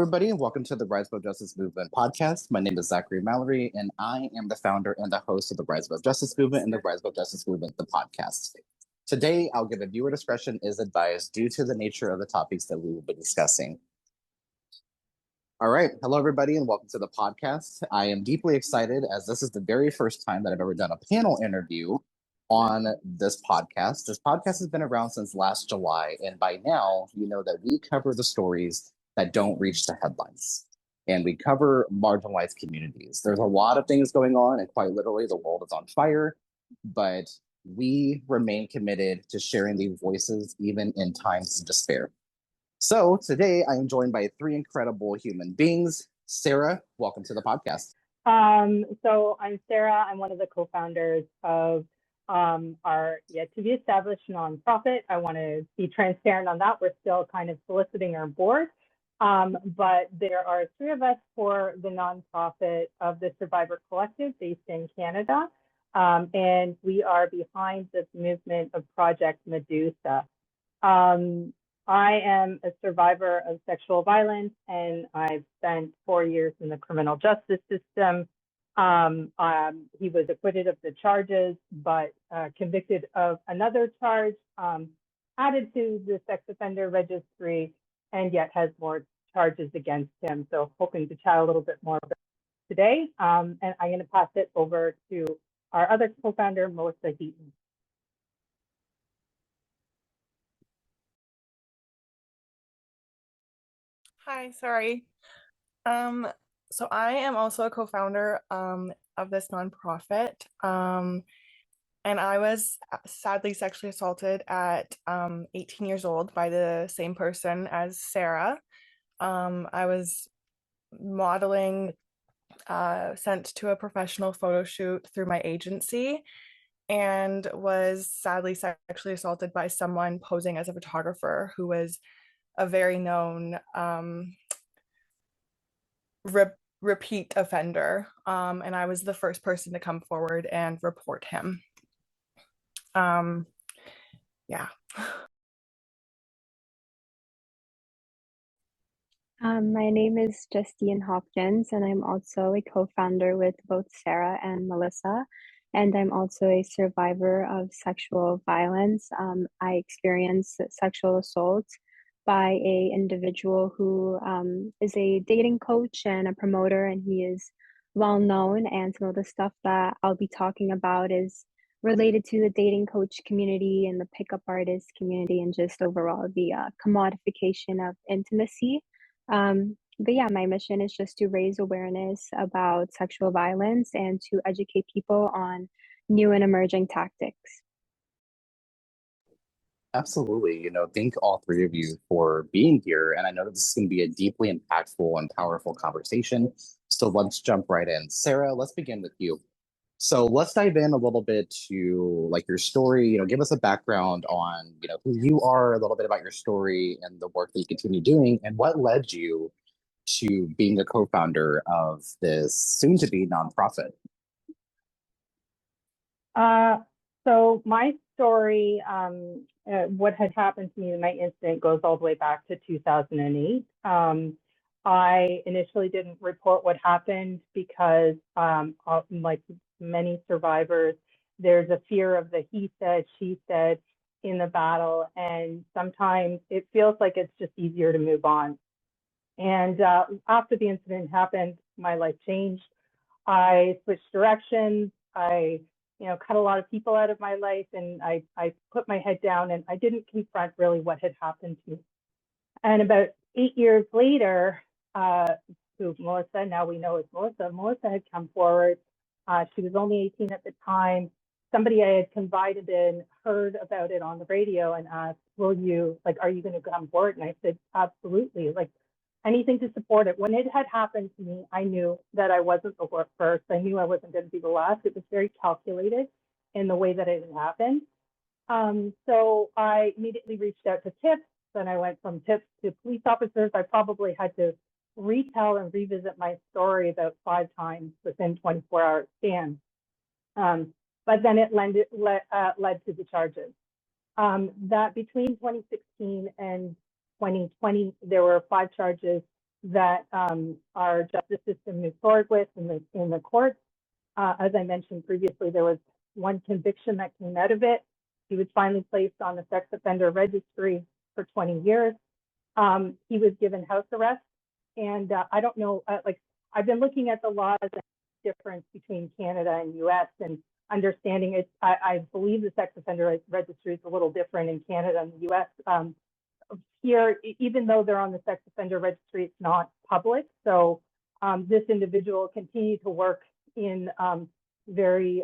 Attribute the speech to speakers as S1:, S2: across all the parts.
S1: everybody, and welcome to the Rise Above Justice Movement podcast. My name is Zachary Mallory, and I am the founder and the host of the Rise Above Justice Movement and the Rise Above Justice Movement, the podcast. Today, I'll give a viewer discretion is advised due to the nature of the topics that we will be discussing. All right. Hello, everybody, and welcome to the podcast. I am deeply excited as this is the very first time that I've ever done a panel interview on this podcast. This podcast has been around since last July, and by now, you know that we cover the stories that don't reach the headlines. And we cover marginalized communities. There's a lot of things going on, and quite literally, the world is on fire. But we remain committed to sharing these voices, even in times of despair. So today, I am joined by three incredible human beings. Sarah, welcome to the podcast.
S2: So I'm Sarah. I'm one of the co-founders of our yet-to-be-established nonprofit. I want to be transparent on that. We're still kind of soliciting our board. But there are three of us for the nonprofit of the Survivor Collective based in Canada. And we are behind this movement of Project Medusa. I am a survivor of sexual violence, and I've spent 4 years in the criminal justice system. He was acquitted of the charges, but convicted of another charge, added to the sex offender registry, and yet has more charges against him. So hoping to chat a little bit more about today. And I'm going to pass it over to our other co-founder, Melissa Heaton.
S3: Hi, sorry. So I am also a co-founder of this nonprofit. And I was sadly sexually assaulted at 18 years old by the same person as Sarah. I was modeling, sent to a professional photo shoot through my agency, and was sadly sexually assaulted by someone posing as a photographer who was a very known repeat offender. And I was the first person to come forward and report him. Yeah.
S4: My name is Justine Hopkins, and I'm also a co-founder with both Sarah and Melissa. And I'm also a survivor of sexual violence. I experienced sexual assault by an individual who is a dating coach and a promoter, and he is well known. And some of the stuff that I'll be talking about is related to the dating coach community and the pickup artist community, and just overall the commodification of intimacy. But yeah, my mission is just to raise awareness about sexual violence and to educate people on new and emerging tactics.
S1: Absolutely. Thank all three of you for being here. And I know that this is going to be a deeply impactful and powerful conversation. So let's jump right in. Sarah, let's begin with you. So let's dive in a little bit to your story, give us a background on, who you are, a little bit about your story and the work that you continue doing, and what led you to being a co-founder of this soon-to-be nonprofit.
S2: So my story, what had happened to me in my incident goes all the way back to 2008. I initially didn't report what happened because, like many survivors, there's a fear of the he said, she said in the battle, and sometimes it feels like it's just easier to move on. And after the incident happened, my life changed. I switched directions. I cut a lot of people out of my life, and I put my head down, and I didn't confront really what had happened to me. And about 8 years later, who Melissa, now we know is Melissa had come forward. She was only 18 at the time. Somebody I had confided in heard about it on the radio and asked, are you going to come forward? And I said, absolutely, anything to support it. When it had happened to me, I knew that I wasn't the first. I knew I wasn't going to be the last. It was very calculated in the way that it had happened. So I immediately reached out to tips. Then I went from tips to police officers. I probably had to retell and revisit my story about 5 times within 24-hour span. But then it led to the charges. That between 2016 and 2020, there were 5 charges that our justice system moves forward with in the courts. As I mentioned previously, there was one conviction that came out of it. He was finally placed on the sex offender registry for 20 years. He was given house arrest, and I don't know, I've been looking at the laws and the difference between Canada and US and understanding it. I believe the sex offender registry is a little different in Canada and the US. Here, even though they're on the sex offender registry, it's not public. So this individual continued to work in very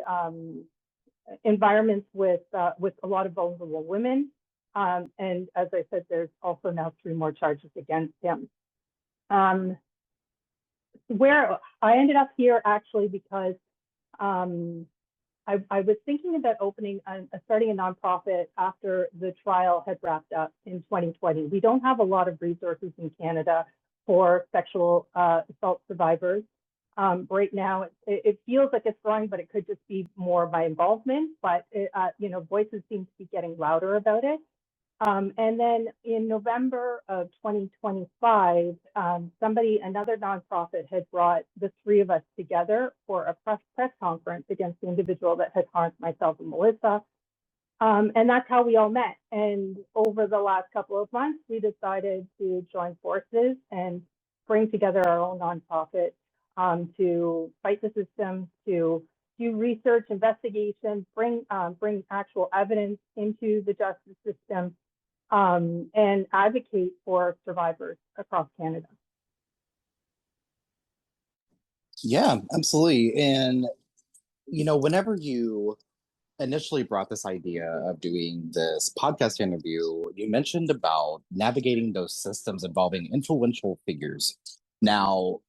S2: environments with a lot of vulnerable women. And as I said, there's also now 3 more charges against him. Where I ended up here actually because I was thinking about starting a nonprofit after the trial had wrapped up in 2020. We don't have a lot of resources in Canada for sexual assault survivors. Right now, it feels like it's growing, but it could just be more by involvement. But voices seem to be getting louder about it. And then in November of 2025, another nonprofit had brought the 3 of us together for a press conference against the individual that had harmed myself and Melissa. And that's how we all met. And over the last couple of months, we decided to join forces and bring together our own nonprofit to fight the system, to do research, investigation, bring actual evidence into the justice system, and advocate for survivors across Canada.
S1: Yeah, absolutely. And, whenever you initially brought this idea of doing this podcast interview, you mentioned about navigating those systems involving influential figures. Now,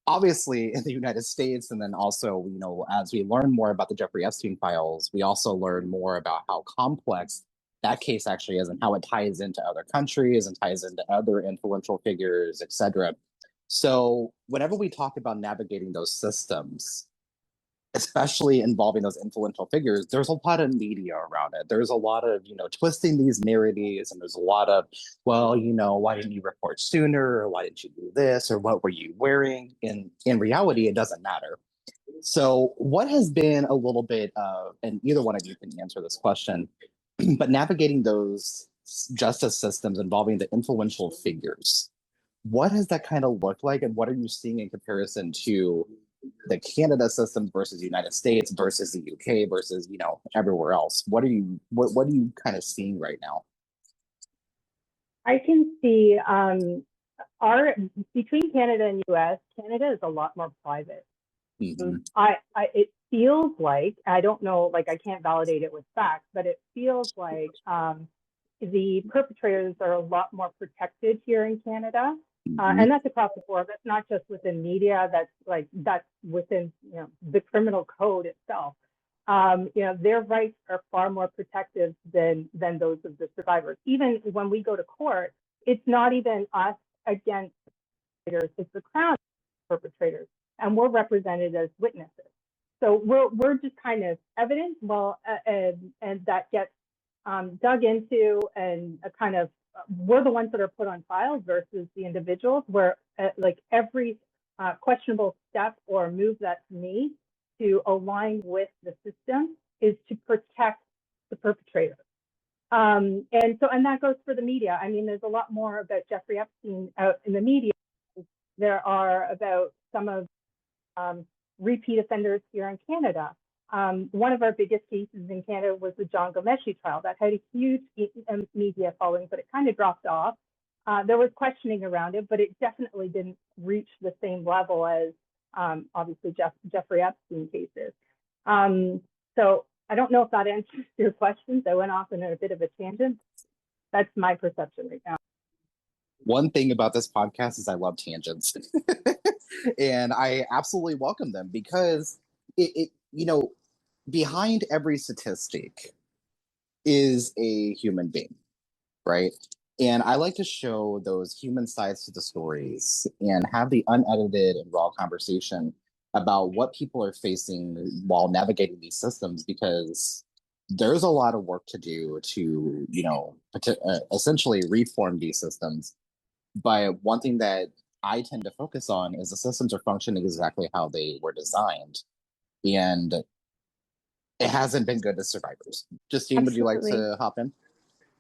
S1: obviously in the United States, and then also, as we learn more about the Jeffrey Epstein files, we also learn more about how complex that case actually is and how it ties into other countries and ties into other influential figures, etc. So whenever we talk about navigating those systems, especially involving those influential figures, there's a lot of media around it. There's a lot of, twisting these narratives, and there's a lot of, well, why didn't you report sooner? Or why didn't you do this? Or what were you wearing? In reality, it doesn't matter. So what has been a little bit of, and either one of you can answer this question, but navigating those justice systems involving the influential figures, what has that kind of looked like? And what are you seeing in comparison to the Canada system versus the United States versus the UK versus, everywhere else? What are you kind of seeing right now?
S2: I can see between Canada and US, Canada is a lot more private. Mm-hmm. It feels like, I don't know, I can't validate it with facts, but it feels like the perpetrators are a lot more protected here in Canada. And that's across the board. That's not just within media. That's within the criminal code itself. Their rights are far more protective than those of the survivors. Even when we go to court, it's not even us against perpetrators; it's the Crown perpetrators, and we're represented as witnesses. So we're just kind of evidence, and that gets dug into, and kind of we're the ones that are put on trial versus the individuals, where every questionable step or move that's made to align with the system is to protect the perpetrator. And that goes for the media. I mean, there's a lot more about Jeffrey Epstein out in the media. There are about some of repeat offenders here in Canada. One of our biggest cases in Canada was the John Gomeshi trial. That had a huge media following, but it kind of dropped off. There was questioning around it, but it definitely didn't reach the same level as obviously Jeffrey Epstein cases. So I don't know if that answers your questions. I went off in a bit of a tangent. That's my perception right now.
S1: One thing about this podcast is I love tangents. And I absolutely welcome them, because it behind every statistic is a human being, right? And I like to show those human sides to the stories and have the unedited and raw conversation about what people are facing while navigating these systems, because there's a lot of work to do to, essentially reform these systems. But one thing that I tend to focus on is the systems are functioning exactly how they were designed. And it hasn't been good to survivors. Justine, would you like
S4: Absolutely.
S1: to hop in?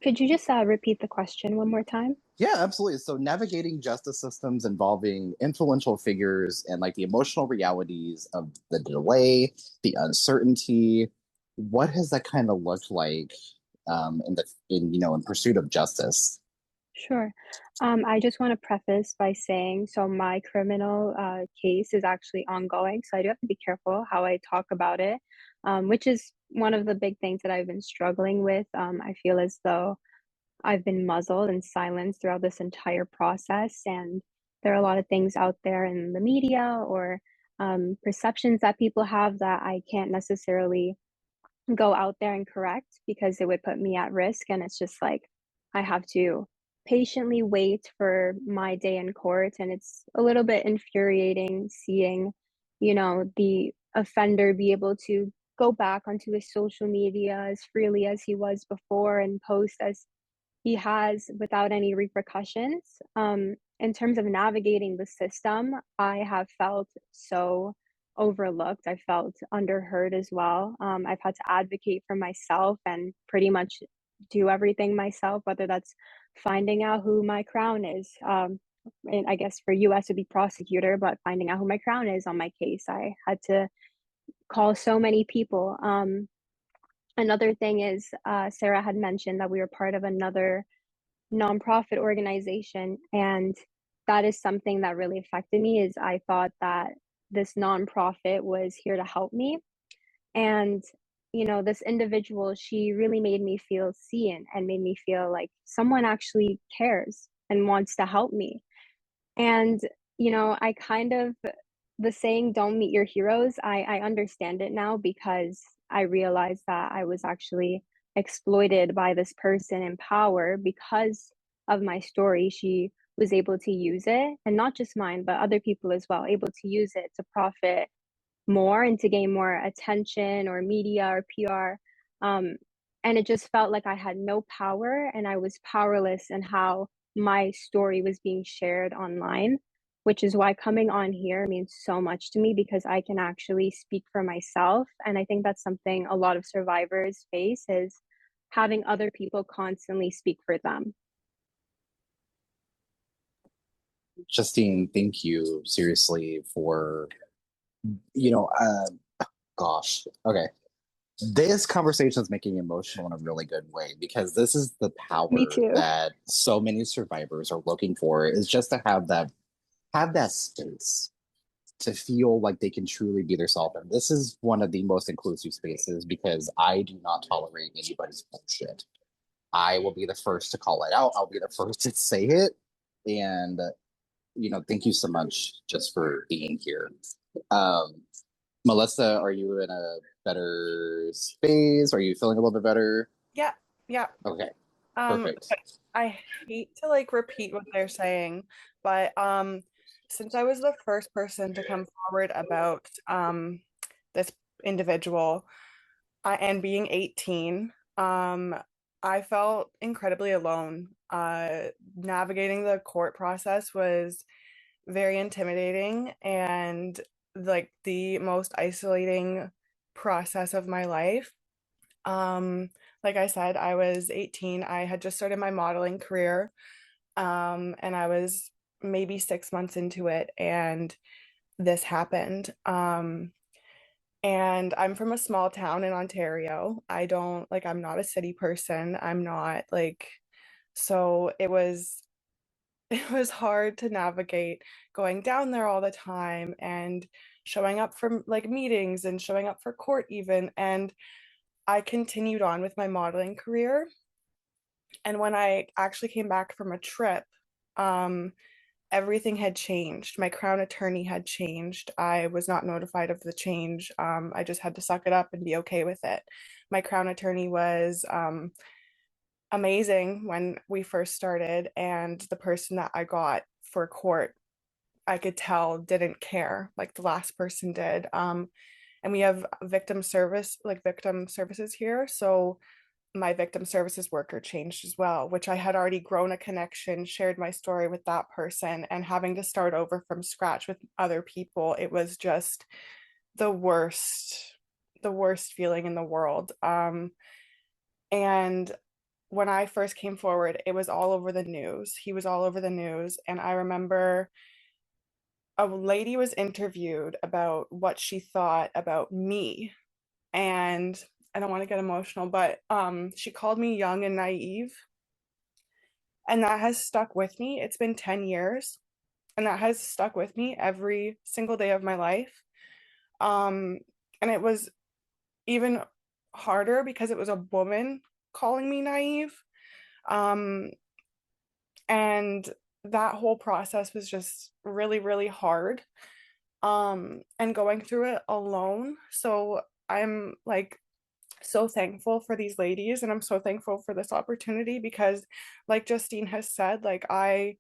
S4: Could you just repeat the question one more time?
S1: Yeah, absolutely. So navigating justice systems involving influential figures and like the emotional realities of the delay, the uncertainty, what has that kind of looked like in pursuit of justice?
S4: Sure. I just want to preface by saying, so my criminal case is actually ongoing, so I do have to be careful how I talk about it, which is one of the big things that I've been struggling with. I feel as though I've been muzzled and silenced throughout this entire process, and there are a lot of things out there in the media or perceptions that people have that I can't necessarily go out there and correct because it would put me at risk. And it's just like I have to patiently wait for my day in court. And it's a little bit infuriating seeing, the offender be able to go back onto his social media as freely as he was before and post as he has without any repercussions. In terms of navigating the system, I have felt so overlooked. I felt underheard as well. I've had to advocate for myself and pretty much do everything myself, whether that's finding out who my crown is. And I guess for US would be prosecutor, but finding out who my crown is on my case, I had to call so many people. Another thing is, Sarah had mentioned that we were part of another nonprofit organization, and that is something that really affected me. Is I thought that this nonprofit was here to help me, and this individual, she really made me feel seen and made me feel like someone actually cares and wants to help me. And I kind of, the saying "don't meet your heroes," I understand it now because I realized that I was actually exploited by this person in power because of my story. She was able to use it, and not just mine, but other people as well, able to use it to profit more and to gain more attention or media or PR. And it just felt like I had no power and I was powerless in how my story was being shared online, which is why coming on here means so much to me because I can actually speak for myself. And I think that's something a lot of survivors face is having other people constantly speak for them.
S1: Justine, thank you seriously for, you know, gosh, okay. This conversation is making me emotional in a really good way because this is the
S4: Me
S1: power
S4: too.
S1: that so many survivors are looking for is just to have that space to feel like they can truly be themselves. And this is one of the most inclusive spaces because I do not tolerate anybody's bullshit. I will be the first to call it out. I'll be the first to say it. And thank you so much just for being here. Um, Melissa, are you in a better space? Are you feeling a little bit better?
S3: Yeah, yeah.
S1: Okay,
S3: Um,
S1: perfect.
S3: I hate to like repeat what they're saying, but since I was the first person to come forward about this individual, and being 18, I felt incredibly alone. Navigating the court process was very intimidating and like the most isolating process of my life. Um, like I said, I was 18. I had just started my modeling career, and I was maybe 6 months into it, and this happened. And I'm from a small town in Ontario. I don't like, I'm not a city person. I'm not like, so it was it was hard to navigate going down there all the time and showing up for like meetings and showing up for court even. And I continued on with my modeling career. And when I actually came back from a trip, um, everything had changed. My crown attorney had changed. I was not notified of the change. I just had to suck it up and be okay with it. My crown attorney was amazing when we first started, and the person that I got for court, I could tell didn't care like the last person did. And we have victim services here. So my victim services worker changed as well, which I had already grown a connection, shared my story with that person, and having to start over from scratch with other people, it was just the worst feeling in the world. And when I first came forward, it was all over the news. He was all over the news. And I remember a lady was interviewed about what she thought about me. And I don't want to get emotional, but she called me young and naive. And that has stuck with me. It's been 10 years, and that has stuck with me every single day of my life. And it was even harder because it was a woman calling me naive. And that whole process was just really, really hard. And going through it alone. So I'm like so thankful for these ladies, and I'm so thankful for this opportunity because, like Justine has said, like I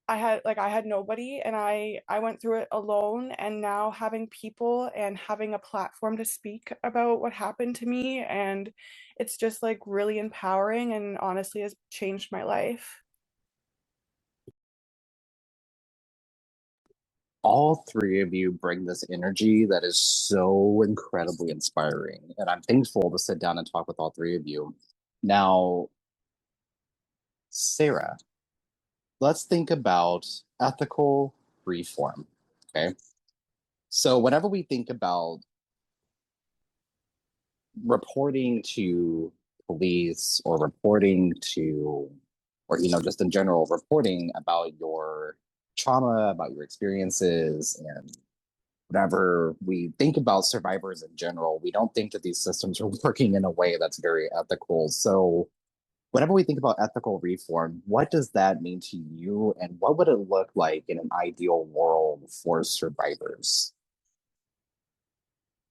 S3: had nobody, and I went through it alone, and now having people and having a platform to speak about what happened to me, and it's just like really empowering and honestly has changed my life.
S1: All three of you bring this energy that is so incredibly inspiring. And I'm thankful to sit down and talk with all three of you. Now, Sarah, let's think about ethical reform. Okay. So, whenever we think about reporting to police or reporting to, or, just in general, reporting about your trauma, about your experiences, and whenever we think about survivors in general, we don't think that these systems are working in a way that's very ethical. So, whenever we think about ethical reform, what does that mean to you? And what would it look like in an ideal world for survivors?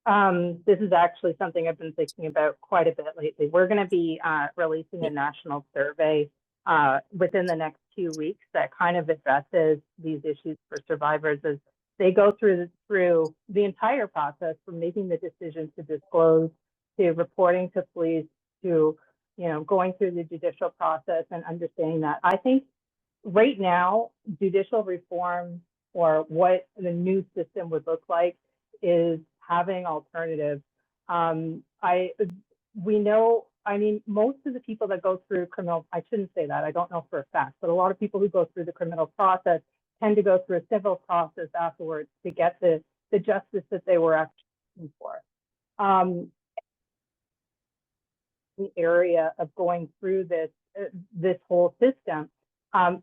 S2: This is actually something I've been thinking about quite a bit lately. We're going to be releasing a national survey within the next 2 weeks that kind of addresses these issues for survivors as they go through the entire process from making the decision to disclose, to reporting to police, to going through the judicial process and understanding that. I think right now, judicial reform or what the new system would look like is having alternatives. We know, I mean, most of the people that go through criminal, I shouldn't say that, I don't know for a fact, but a lot of people who go through the criminal process tend to go through a civil process afterwards to get the justice that they were actually looking for. The area of going through this whole system,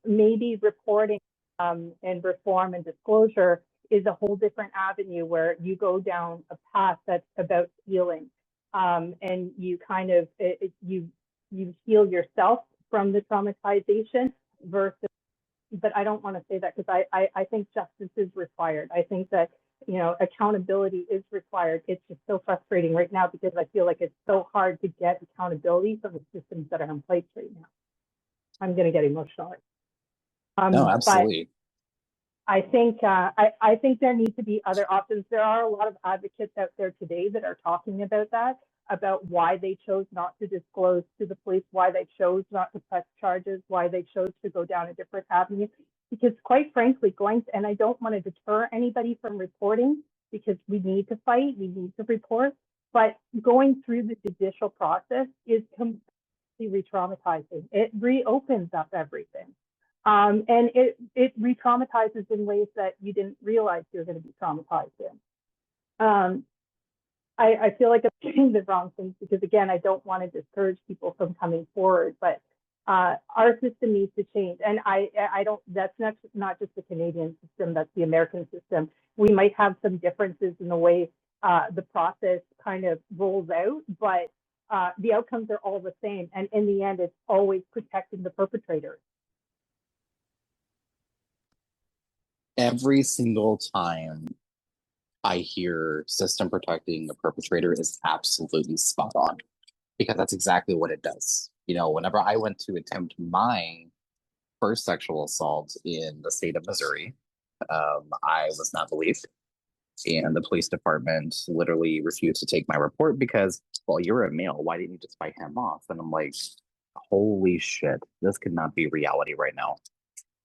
S2: maybe reporting and reform and disclosure is a whole different avenue where you go down a path that's about healing, and you kind of you heal yourself from the traumatization versus. But I don't want to say that because I think justice is required. I think that accountability is required. It's just so frustrating right now because I feel like it's so hard to get accountability from the systems that are in place right now. I'm going to get emotional.
S1: No, absolutely.
S2: But I think there need to be other options. There are a lot of advocates out there today that are talking about that, about why they chose not to disclose to the police, why they chose not to press charges, why they chose to go down a different avenue. Because quite frankly, and I don't want to deter anybody from reporting because we need to fight, we need to report, but going through the judicial process is completely re-traumatizing. It reopens up everything. And it re-traumatizes in ways that you didn't realize you're going to be traumatized in. I feel like I'm saying the wrong things because, again, I don't want to discourage people from coming forward, but our system needs to change. And I don't, that's not just the Canadian system, that's the American system. We might have some differences in the way the process kind of rolls out, but the outcomes are all the same. And in the end, it's always protecting the perpetrator.
S1: Every single time I hear system protecting the perpetrator is absolutely spot on because that's exactly what it does. Whenever I went to attempt my first sexual assault in the state of Missouri, I was not believed. And the police department literally refused to take my report because, well, you're a male. Why didn't you just fight him off? And I'm like, holy shit, this could not be reality right now.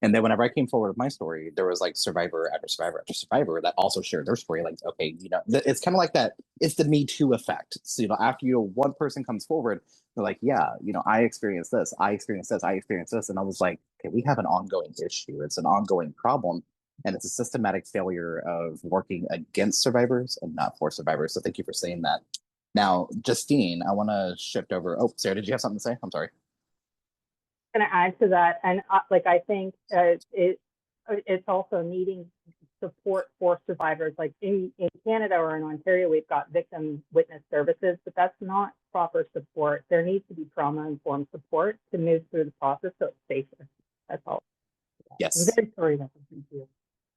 S1: And then whenever I came forward with my story, there was like survivor after survivor after survivor that also shared their story. Like, okay, it's kind of like that. It's the Me Too effect. So, after one person comes forward, they're like, yeah, I experienced this, I experienced this, I experienced this. And I was like, okay, we have an ongoing issue. It's an ongoing problem. And it's a systematic failure of working against survivors and not for survivors. So thank you for saying that. Now, Justine, I want to shift over. Oh, Sarah, did you have something to say? I'm sorry.
S2: Going to add to that, and I think it's also needing support for survivors. Like in Canada or in Ontario, we've got victim witness services, but that's not proper support. There needs to be trauma-informed support to move through the process so it's safer. That's all.
S1: Yes.
S2: I'm very sorry that happened to you.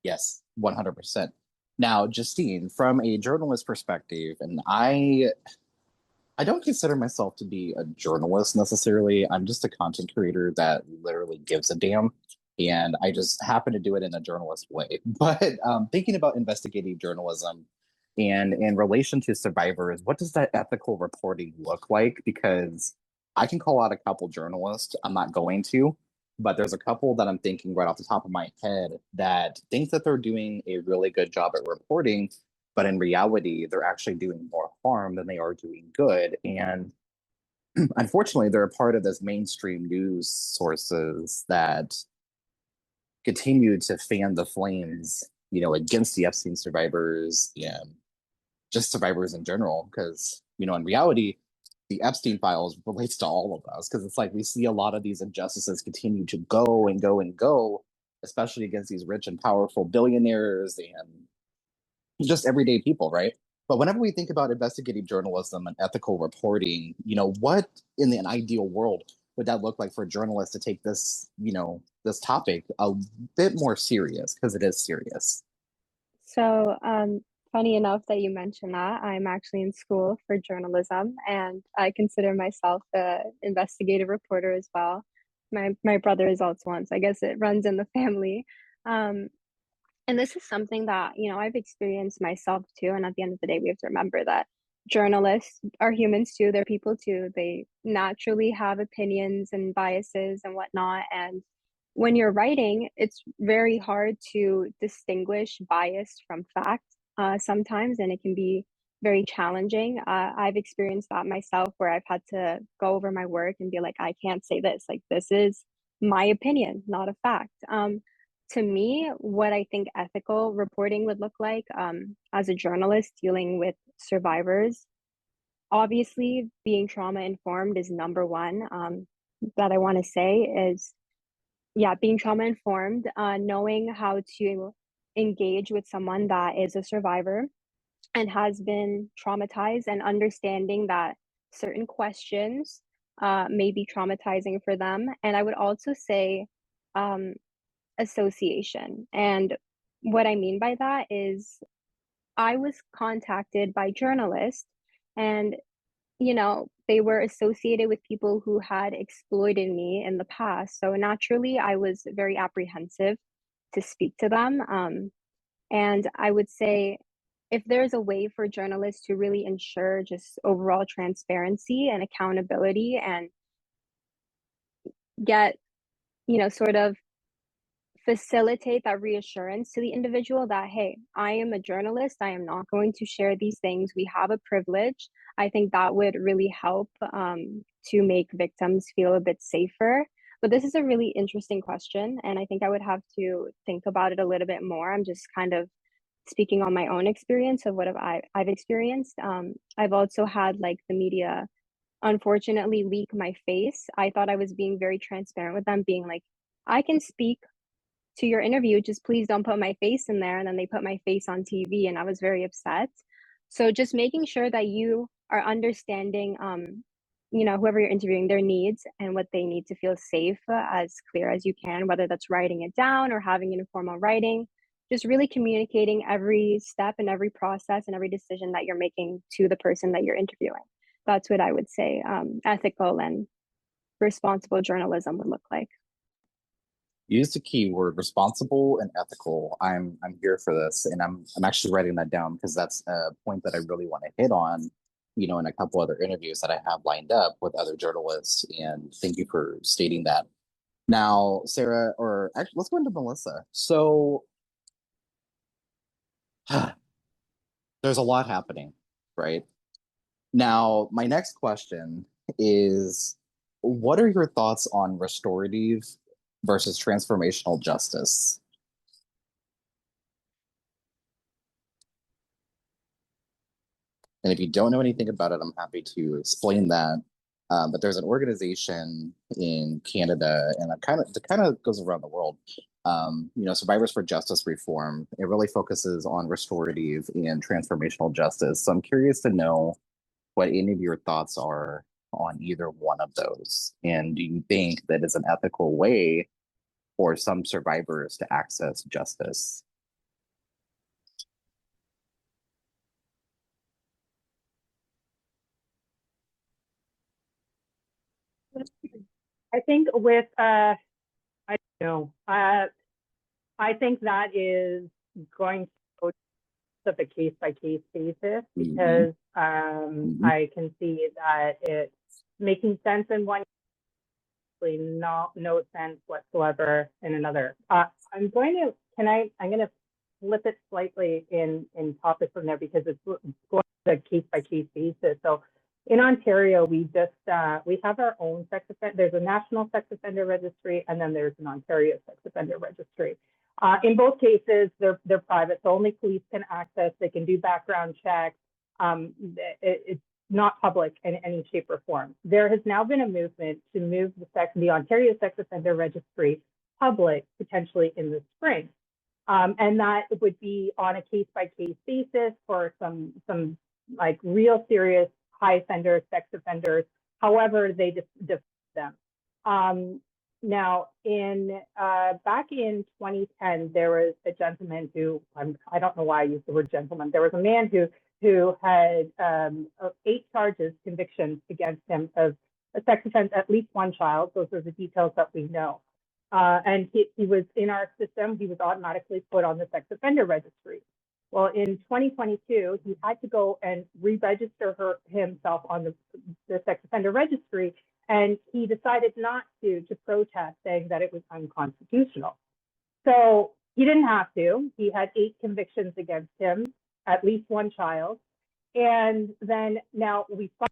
S1: Yes, 100%. Now, Justine, from a journalist perspective, and I don't consider myself to be a journalist necessarily. I'm just a content creator that literally gives a damn. And I just happen to do it in a journalist way. But thinking about investigative journalism and in relation to survivors, what does that ethical reporting look like? Because I can call out a couple journalists. I'm not going to, but there's a couple that I'm thinking right off the top of my head that think that they're doing a really good job at reporting, but in reality, they're actually doing more harm than they are doing good. And unfortunately, they're a part of this mainstream news sources that continue to fan the flames, against the Epstein survivors and just survivors in general. Because, in reality, the Epstein files relates to all of us. Because it's like we see a lot of these injustices continue to go and go and go, especially against these rich and powerful billionaires and just everyday people, right? But whenever we think about investigative journalism and ethical reporting, what in an ideal world would that look like for journalists to take this, this topic a bit more serious because it is serious?
S4: So, funny enough that you mentioned that, I'm actually in school for journalism, and I consider myself an investigative reporter as well. My brother is also one, so I guess it runs in the family. Um, and this is something that, I've experienced myself too. And at the end of the day, we have to remember that journalists are humans too. They're people too. They naturally have opinions and biases and whatnot. And when you're writing, it's very hard to distinguish bias from fact sometimes, and it can be very challenging. I've experienced that myself where I've had to go over my work and be like, I can't say this. Like, this is my opinion, not a fact. To me, what I think ethical reporting would look like as a journalist dealing with survivors, obviously being trauma informed is number one. That I want to say is, yeah, being trauma informed, knowing how to engage with someone that is a survivor and has been traumatized, and understanding that certain questions may be traumatizing for them. And I would also say, association. And what I mean by that is I was contacted by journalists, and they were associated with people who had exploited me in the past. So naturally, I was very apprehensive to speak to them. And I would say, if there's a way for journalists to really ensure just overall transparency and accountability and get, sort of facilitate that reassurance to the individual that, hey, I am a journalist, I am not going to share these things, we have a privilege, I think that would really help to make victims feel a bit safer. But this is a really interesting question, and I think I would have to think about it a little bit more. I'm just kind of speaking on my own experience of what I've experienced. I've also had like the media unfortunately leak my face. I thought I was being very transparent with them, being like, I can speak to your interview, just please don't put my face in there. And then they put my face on TV, and I was very upset. So just making sure that you are understanding, whoever you're interviewing, their needs and what they need to feel safe, as clear as you can, whether that's writing it down or having an informal writing, just really communicating every step and every process and every decision that you're making to the person that you're interviewing. That's what I would say ethical and responsible journalism would look like.
S1: Use the keyword responsible and ethical. I'm here for this, and I'm actually writing that down because that's a point that I really want to hit on, in a couple other interviews that I have lined up with other journalists. And thank you for stating that. Now, Sarah, or actually, let's go into Melissa. So there's a lot happening, right? Now, my next question is, what are your thoughts on restorative versus transformational justice? And if you don't know anything about it, I'm happy to explain that. But there's an organization in Canada, and it kind of goes around the world. Survivors for Justice Reform. It really focuses on restorative and transformational justice. So I'm curious to know what any of your thoughts are on either one of those. And do you think that is an ethical way for some survivors to access justice?
S2: I think with I don't know. I think that is going to go to the case by case basis because I can see that it's making sense in one, no sense whatsoever in another. I'm going to flip it slightly in topic from there because it's going to case by case basis. So in Ontario, we have our own sex offender. There's a national sex offender registry, and then there's an Ontario sex offender registry. In both cases, they're private, so only police can access. They can do background checks. It's not public in any shape or form. There has now been a movement to move the Ontario sex offender registry public potentially in the spring. And that would be on a case by case basis for some like real serious high offenders, sex offenders, however they define them. Now, back in 2010, there was a gentleman who, I don't know why I use the word gentleman. There was a man who had 8 convictions against him of a sex offense, at least one child. Those are the details that we know. And he was in our system. He was automatically put on the sex offender registry. Well, in 2022, he had to go and re-register himself on the sex offender registry, and he decided not to protest, saying that it was unconstitutional. So he didn't have to. He had 8 convictions against him, at least one child. And then now we filed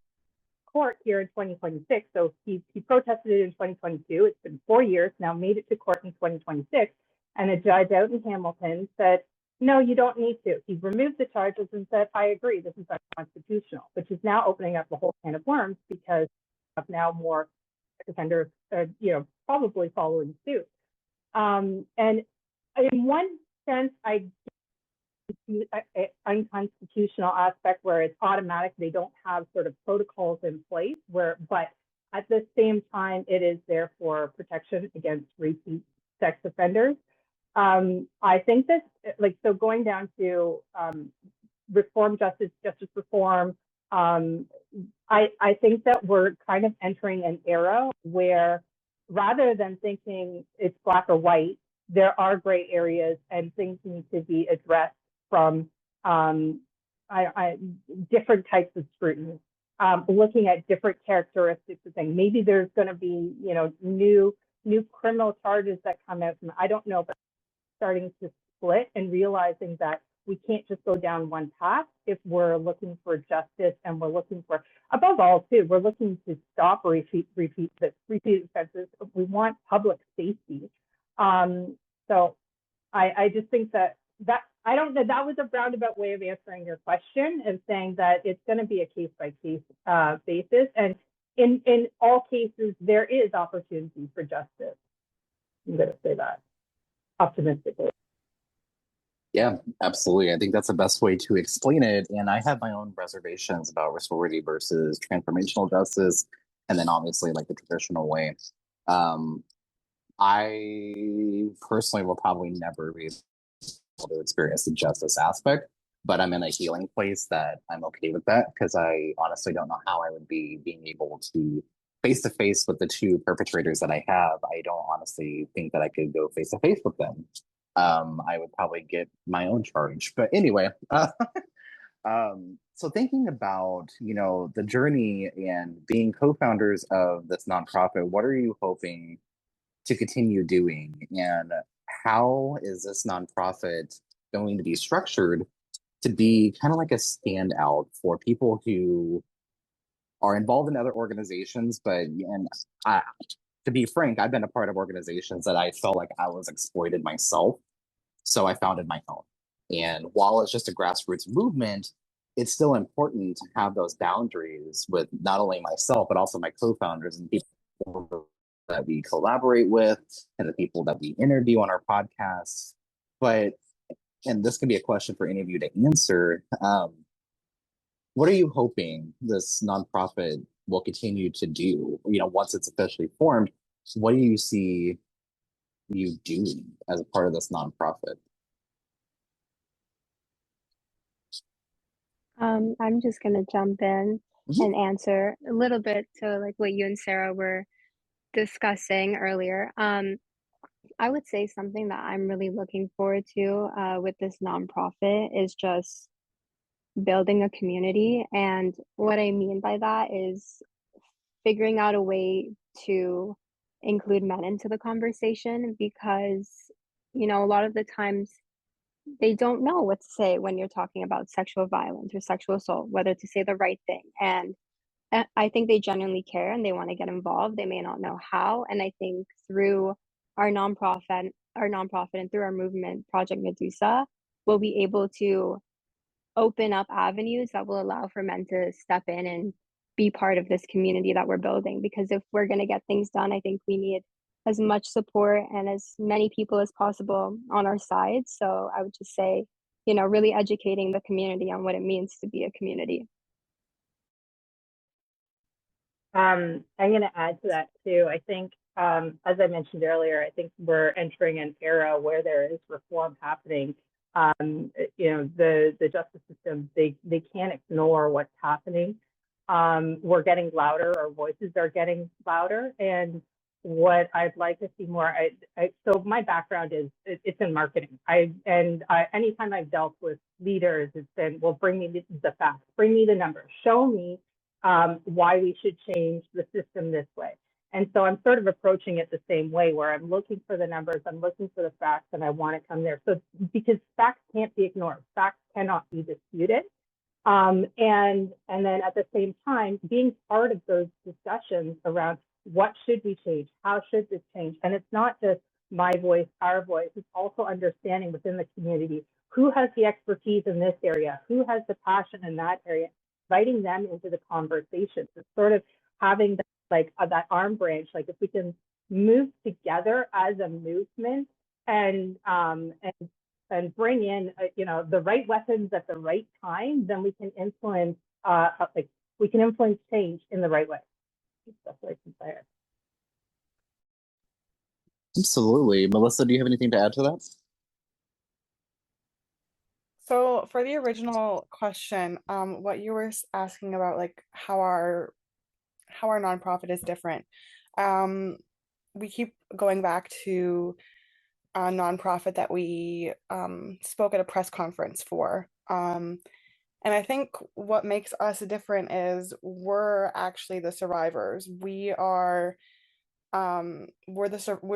S2: court here in 2026. So he protested it in 2022. It's been 4 years now, made it to court in 2026. And a judge out in Hamilton said, no, you don't need to. He removed the charges and said, I agree, this is unconstitutional, which is now opening up a whole can of worms because of now more offenders, probably following suit. And in one sense, I see an unconstitutional aspect where it's automatic. They don't have sort of protocols in place but at the same time, it is there for protection against repeat sex offenders. I think that, so going down to justice reform, I think that we're kind of entering an era where rather than thinking it's black or white, there are gray areas and things need to be addressed from different types of scrutiny, looking at different characteristics of things. Maybe there's going to be, new criminal charges that come out from, I don't know, but starting to split and realizing that we can't just go down one path if we're looking for justice, and we're looking for, above all, too, we're looking to stop repeat offenses. We want public safety. So I just think that I don't know, that was a roundabout way of answering your question and saying that it's going to be a case by case basis, and in all cases there is opportunity for justice. I'm going to say that optimistically.
S1: Yeah, absolutely. I think that's the best way to explain it. And I have my own reservations about restorative versus transformational justice, and then obviously like the traditional way. I personally will probably never be able to experience the justice aspect, but I'm in a healing place that I'm okay with that, because I honestly don't know how I would be being able to face to face with the two perpetrators that I have, I don't honestly think that I could go face to face with them. I would probably get my own charge. But anyway, so thinking about, the journey and being co-founders of this nonprofit, what are you hoping to continue doing? And how is this nonprofit going to be structured to be kind of like a standout for people who are involved in other organizations, to be frank, I've been a part of organizations that I felt like I was exploited myself. So I founded my own. And while it's just a grassroots movement, it's still important to have those boundaries with not only myself, but also my co-founders and people that we collaborate with and the people that we interview on our podcasts. But, and this can be a question for any of you to answer, what are you hoping this nonprofit will continue to do? Once it's officially formed, what do you see you doing as a part of this nonprofit?
S4: I'm just gonna jump in and answer a little bit to like what you and Sarah were discussing earlier. I would say something that I'm really looking forward to with this nonprofit is just building a community. And what I mean by that is figuring out a way to include men into the conversation, because, a lot of the times they don't know what to say when you're talking about sexual violence or sexual assault, whether to say the right thing. And I think they genuinely care and they want to get involved. They may not know how. And I think through our nonprofit, and through our movement, Project Medusa, we'll be able to open up avenues that will allow for men to step in and be part of this community that we're building. Because if we're going to get things done, I think we need as much support and as many people as possible on our side. So I would just say, really educating the community on what it means to be a community.
S2: I'm going to add to that too. I think, as I mentioned earlier, I think we're entering an era where there is reform happening. The justice system, they can't ignore what's happening. We're getting louder, our voices are getting louder. And what I'd like to see more, so my background is, it's in marketing. Anytime I've dealt with leaders, it's been, well, bring me the facts, bring me the numbers, show me why we should change the system this way. And so I'm sort of approaching it the same way, where I'm looking for the numbers, I'm looking for the facts, and I want to come there. So because facts can't be ignored, facts cannot be disputed. And then at the same time, being part of those discussions around what should we change, how should this change? And it's not just my voice, our voice, it's also understanding within the community who has the expertise in this area, who has the passion in that area, inviting them into the conversations. It's sort of having that arm branch, like if we can move together as a movement and bring in the right weapons at the right time, then we can influence change in the right way. That's what I can say.
S1: Absolutely. Melissa, do you have anything to add to that?
S3: So for the original question, what you were asking about, like how our nonprofit is different. We keep going back to a nonprofit that we spoke at a press conference for. And I think what makes us different is we're actually the survivors. We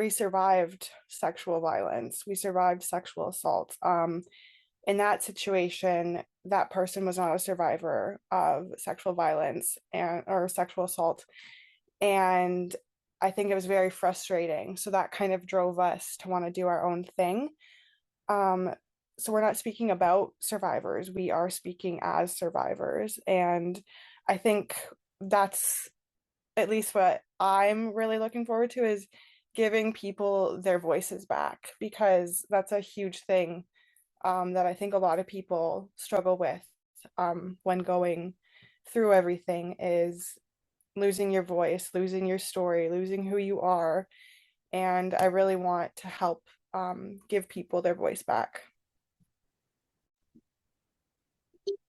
S3: survived sexual violence. We survived sexual assault. In that situation, that person was not a survivor of sexual violence or sexual assault. And I think it was very frustrating. So that kind of drove us to want to do our own thing. So we're not speaking about survivors, we are speaking as survivors. And I think that's at least what I'm really looking forward to, is giving people their voices back, because that's a huge thing that I think a lot of people struggle with when going through everything, is losing your voice, losing your story, losing who you are. And I really want to help give people their voice back.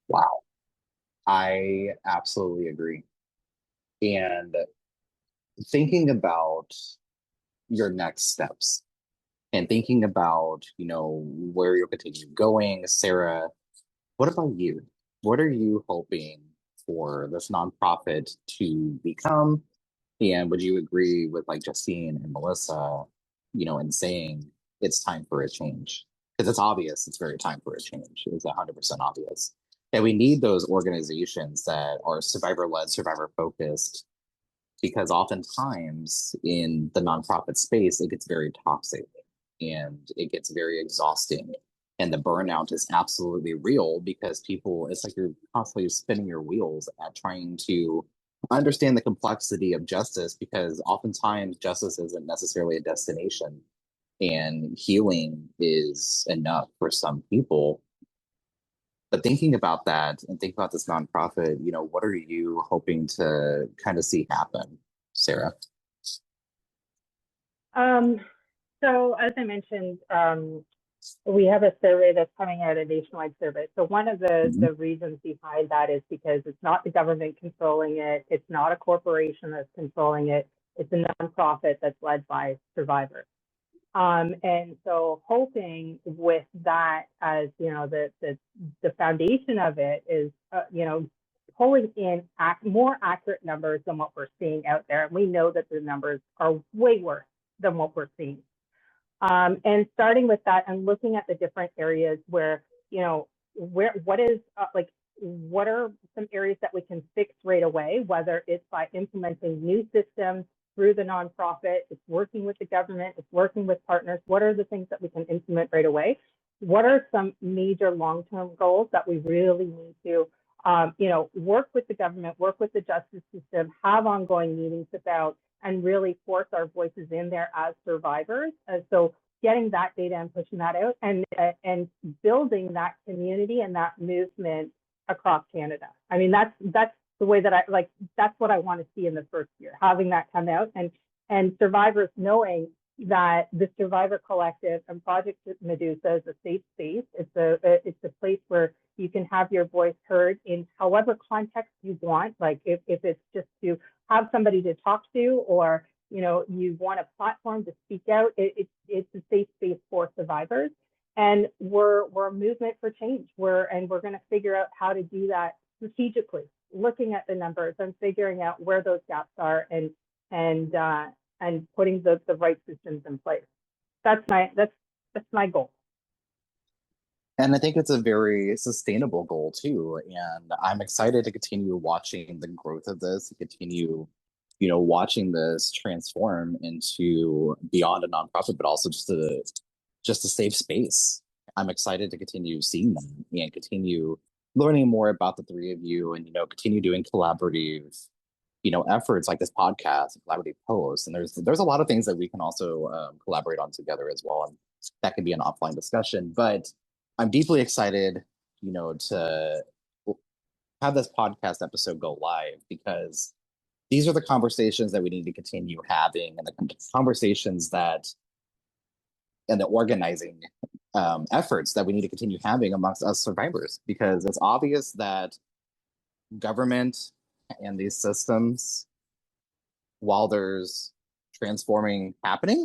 S1: Wow. I absolutely agree. And thinking about your next steps and thinking about, where you'll continue going, Sarah, what about you? What are you hoping for this nonprofit to become? And would you agree with like Justine and Melissa, in saying it's time for a change? Because it's obvious it's very time for a change. It's 100% obvious. And we need those organizations that are survivor-led, survivor-focused, because oftentimes in the nonprofit space, it gets very toxic and it gets very exhausting. And the burnout is absolutely real because people, it's like you're constantly spinning your wheels at trying to understand the complexity of justice, because oftentimes justice isn't necessarily a destination and healing is enough for some people. But thinking about that and think about this nonprofit, what are you hoping to kind of see happen, Sarah?
S2: So as I mentioned, we have a survey that's coming out, a nationwide survey. So one of the reasons behind that is because it's not the government controlling it. It's not a corporation that's controlling it. It's a nonprofit that's led by survivors. And so hoping with that as, the foundation of it is, pulling in more accurate numbers than what we're seeing out there. And we know that the numbers are way worse than what we're seeing. And starting with that and looking at the different areas where, what are some areas that we can fix right away, whether it's by implementing new systems through the nonprofit, it's working with the government, it's working with partners. What are the things that we can implement right away? What are some major long-term goals that we really need to, work with the government, work with the justice system, have ongoing meetings about, and really force our voices in there as survivors. So getting that data and pushing that out and building that community and that movement across Canada. I mean, that's the way that that's what I want to see in the first year, having that come out and survivors knowing that the Survivor Collective and Project Medusa is a safe space. It's a place where you can have your voice heard in however context you want. Like if it's just to have somebody to talk to, or you want a platform to speak out, it's a safe space for survivors. And we're a movement for change. We're going to figure out how to do that strategically, looking at the numbers and figuring out where those gaps are and putting the right systems in place. That's my goal.
S1: And I think it's a very sustainable goal too. And I'm excited to continue watching the growth of this, continue, watching this transform into beyond a nonprofit, but also just a safe space. I'm excited to continue seeing them and continue learning more about the three of you, and continue doing collaborative, efforts like this podcast, collaborative posts. And there's a lot of things that we can also collaborate on together as well. And that can be an offline discussion. But I'm deeply excited, to have this podcast episode go live, because these are the conversations that we need to continue having, and the conversations and the organizing efforts that we need to continue having amongst us survivors, because it's obvious that government and these systems, while there's transforming happening,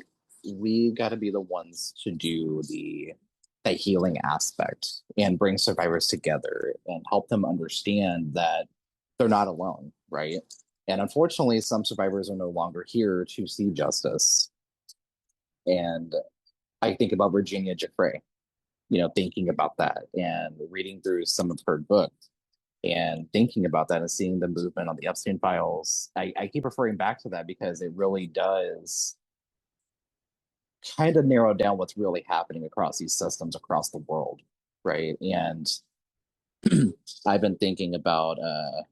S1: we got to be the ones to do that healing aspect and bring survivors together and help them understand that they're not alone, right? And unfortunately, some survivors are no longer here to see justice. And I think about Virginia Giuffre, thinking about that and reading through some of her books and thinking about that and seeing the movement on the Epstein files. I keep referring back to that because it really does kind of narrow down what's really happening across these systems across the world, right? And I've been thinking about her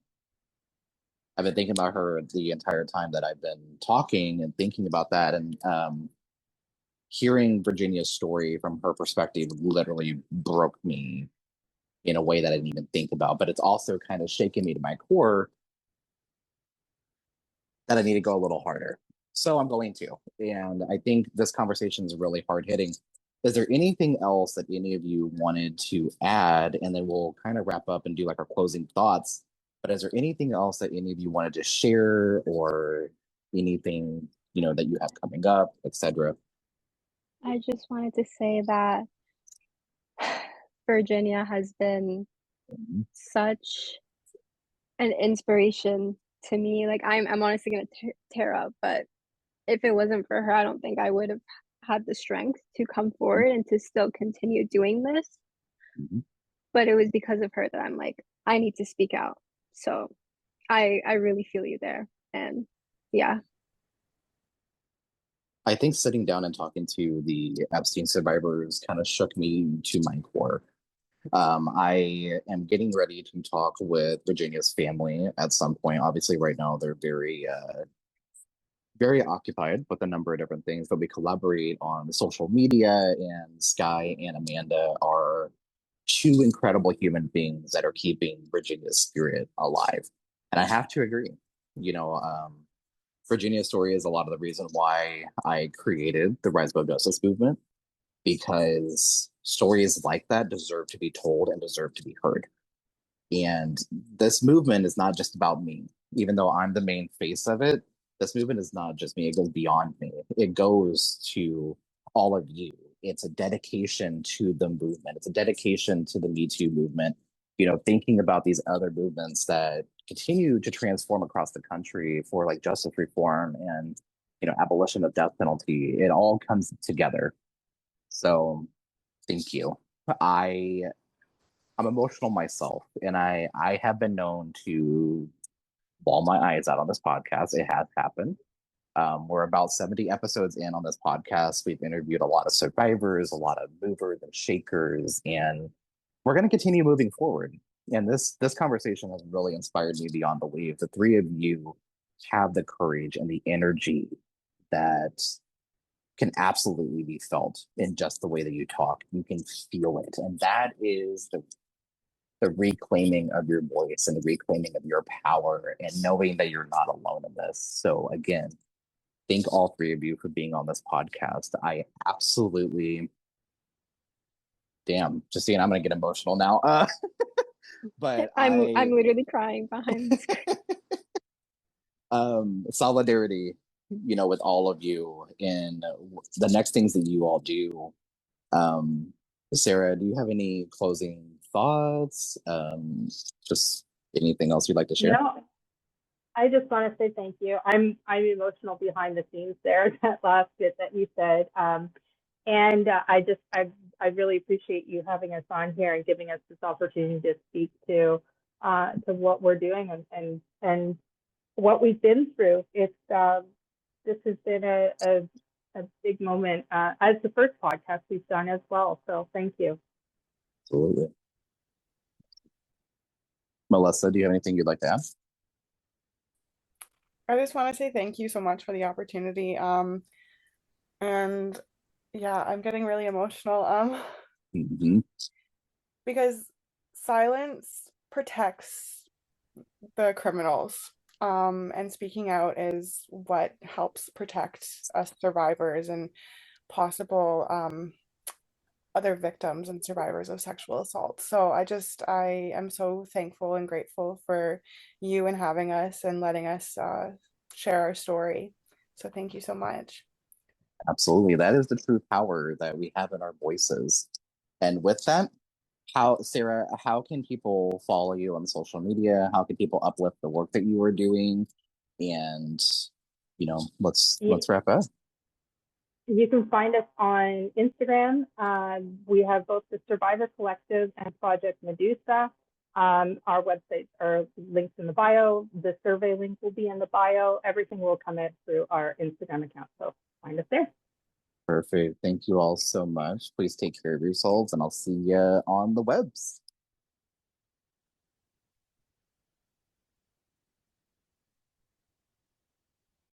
S1: the entire time that I've been talking and thinking about that, and hearing Virginia's story from her perspective literally broke me in a way that I didn't even think about. But it's also kind of shaken me to my core that I need to go a little harder. So I'm going to. And I think this conversation is really hard hitting. Is there anything else that any of you wanted to add? And then we'll kind of wrap up and do like our closing thoughts. But is there anything else that any of you wanted to share, or, anything, that you have coming up, etc.
S4: I just wanted to say that Virginia has been such an inspiration to me. Like I'm honestly gonna tear up, but if it wasn't for her, I don't think I would have had the strength to come forward and to still continue doing this.
S1: Mhm.
S4: But it was because of her that I'm like, I need to speak out. So I really feel you there. And yeah.
S1: I think sitting down and talking to the Epstein survivors kind of shook me to my core. I am getting ready to talk with Virginia's family at some point. Obviously, right now they're very occupied with a number of different things, but we collaborate on social media, and Sky and Amanda are two incredible human beings that are keeping Virginia's spirit alive. And I have to agree, you know, Virginia's story is a lot of the reason why I created the Rise Above Justice movement, because stories like that deserve to be told and deserve to be heard. And this movement is not just about me, even though I'm the main face of it. This movement is not just me, it goes beyond me. It goes to all of you. It's a dedication to the movement, it's a dedication to the Me Too movement. Thinking about these other movements that continue to transform across the country for like justice reform and abolition of death penalty, it all comes together. So thank you. I I'm emotional myself, and I have been known to bawl my eyes out on this podcast. It has happened. We're about 70 episodes in on this podcast. We've interviewed a lot of survivors, a lot of movers and shakers, and we're going to continue moving forward. And this conversation has really inspired me beyond belief. The three of you have the courage and the energy that can absolutely be felt in just the way that you talk. You can feel it, and that is the reclaiming of your voice and the reclaiming of your power and knowing that you're not alone in this. So again, thank all three of you for being on this podcast. I absolutely, damn, Justine, I'm gonna get emotional now. But
S4: I'm literally crying behind the screen.
S1: Solidarity, with all of you in the next things that you all do. Sarah, do you have any closing thoughts? Just anything else you'd like to share?
S2: No, I just want to say thank you. I'm emotional behind the scenes there, that last bit that you said. And I really appreciate you having us on here and giving us this opportunity to speak to what we're doing and what we've been through. This has been a big moment as the first podcast we've done as well. So thank you.
S1: Absolutely. Melissa, do you have anything you'd like to add?
S3: I just want to say thank you so much for the opportunity. And yeah, I'm getting really emotional.
S1: Mm-hmm.
S3: Because silence protects the criminals. And speaking out is what helps protect us survivors and possible other victims and survivors of sexual assault. So I am so thankful and grateful for you and having us and letting us share our story. So thank you so much.
S1: Absolutely. That is the true power that we have in our voices. And with that, Sarah, how can people follow you on social media? How can people uplift the work that you are doing? And, let's wrap up.
S2: You can find us on Instagram. We have both the Survivor Collective and Project Medusa. Our websites are linked in the bio. The survey link will be in the bio. Everything will come in through our Instagram account. So find us there.
S1: Perfect. Thank you all so much. Please take care of yourselves, and I'll see you on the webs.